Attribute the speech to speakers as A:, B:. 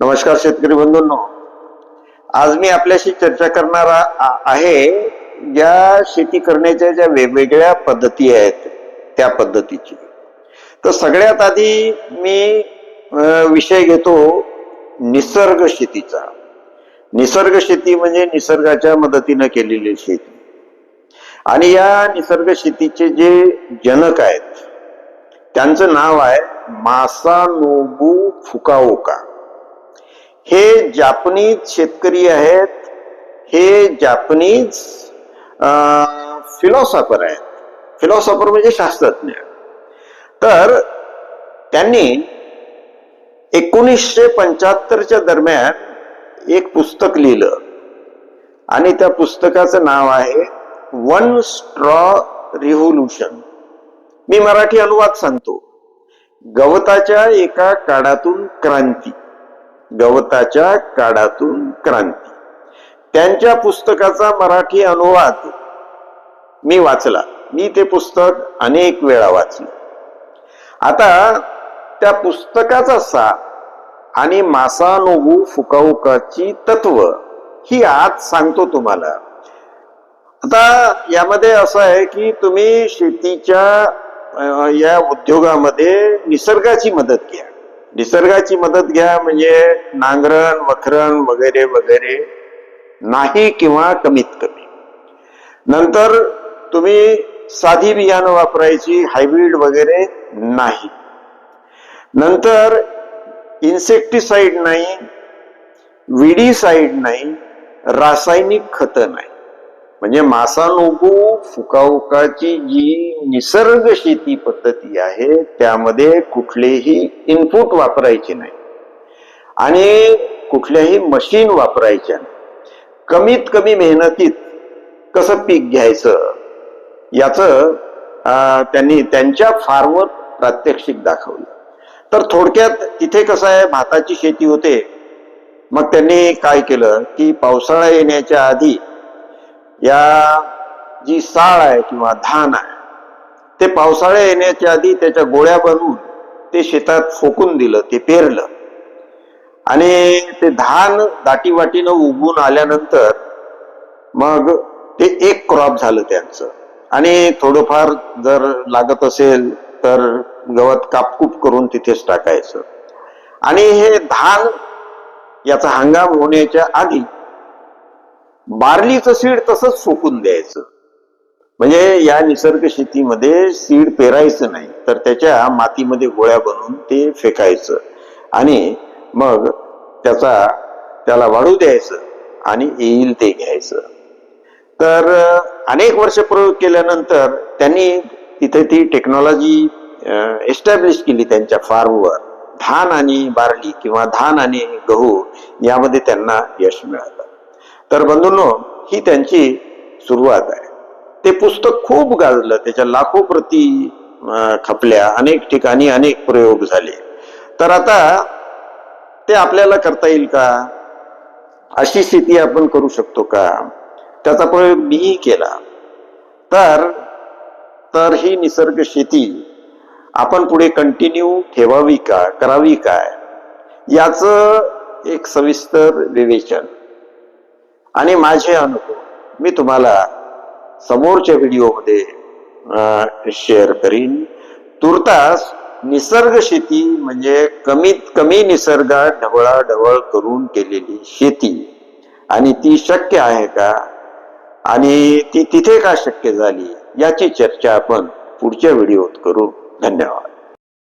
A: नमस्कार शेतकरी बंधूंनो, आज मी आपल्याशी चर्चा करणार आहे ज्या शेती करण्याच्या ज्या वेगवेगळ्या पद्धती आहेत त्या पद्धतीची. तर सगळ्यात आधी मी विषय घेतो निसर्ग शेतीचा. निसर्ग शेती म्हणजे निसर्गाच्या मदतीने केलेली शेती. आणि या निसर्ग शेतीचे जे जनक आहेत त्यांचं नाव आहे मासानोबू फुकाओका. हे जापनीज शेतकरी आहेत. हे जापनीज फिलॉसॉफर आहेत. फिलॉसॉफर म्हणजे शास्त्रज्ञ. तर त्यांनी 1975च्या दरम्यान एक पुस्तक लिहिलं आणि त्या पुस्तकाचं नाव आहे वन स्ट्रॉ रिव्होल्यूशन. मी मराठी अनुवाद सांगतो. गवताच्या एका काडातून क्रांती. गवताच्या काडातून क्रांती. त्यांच्या पुस्तकाचा मराठी अनुवाद मी वाचला. मी ते पुस्तक अनेक वेळा वाचलं. आता त्या पुस्तकाचा सार आणि मासानोबू फुकाओकाची तत्व ही आज सांगतो तुम्हाला. आता यामध्ये असं आहे की तुम्ही शेतीच्या या उद्योगामध्ये निसर्गाची मदत घ्या. निसर्गाची मदत घ्या म्हणजे नांगरण वखरण वगैरे वगैरे नाही किंवा कमीत कमी. नंतर तुम्ही साधी बियाणं वापरायची, हायब्रिड वगैरे नाही. नंतर इन्सेक्टिसाइड नाही, विडीसाइड नाही, रासायनिक खतं नाही. म्हणजे मासानोबू फुकाओकाची जी निसर्ग शेती पद्धती आहे त्यामध्ये कुठलेही इनपुट वापरायचे नाही आणि कुठल्याही मशीन वापरायच्या नाही. कमीत कमी मेहनतीत कसं पीक घ्यायचं याचं त्यांनी त्यांच्या फार्मवर प्रात्यक्षिक दाखवलं. तर थोडक्यात तिथे कसं आहे, भाताची शेती होते. मग त्यांनी काय केलं की पावसाळा येण्याच्या आधी या जी साळ आहे किंवा धान आहे ते पावसाळा येण्याच्या आधी त्याच्या गोळ्या बनवून ते शेतात फोकून दिलं, ते पेरलं. आणि ते धान दाटीवाटीनं उगवून आल्यानंतर मग ते एक क्रॉप झालं त्यांचं. आणि थोडंफार जर लागत असेल तर गवत कापकूप करून तिथेच टाकायचं. आणि हे धान याचा हंगाम होण्याच्या आधी बार्लीचं सीड तसंच सोकून द्यायचं. म्हणजे या निसर्ग शेतीमध्ये सीड पेरायचं नाही तर त्याच्या मातीमध्ये गोळ्या बनवून ते फेकायचं आणि मग त्याला वाढू द्यायचं आणि येईल ते घ्यायचं. तर अनेक वर्ष प्रयोग केल्यानंतर त्यांनी तिथे ती टेक्नॉलॉजी एस्टॅब्लिश केली त्यांच्या फार्मवर. धान आणि बार्ली किंवा धान आणि गहू यामध्ये त्यांना यश मिळालं. तर बंधूंनो, ही त्यांची सुरुवात आहे. ते पुस्तक खूप गाजलं. त्याच्या लाखो प्रती खपल्या. अनेक ठिकाणी अनेक प्रयोग झाले. तर आता ते आपल्याला करता येईल का? अशी शेती आपण करू शकतो का? त्याचा प्रयोग मीही केला. तर ही निसर्ग शेती आपण पुढे कंटिन्यू ठेवावी का, करावी काय, याचं एक सविस्तर विवेचन आणि माझे अनुभव मी तुम्हाला समोरच्या व्हिडिओमध्ये शेअर करीन. तुर्तास निसर्ग शेती म्हणजे कमीत कमी निसर्गात ढवळाढवळ करून केलेली शेती. आणि ती शक्य आहे का आणि ती तिथे का शक्य झाली याची चर्चा आपण पुढच्या व्हिडिओत करू. धन्यवाद.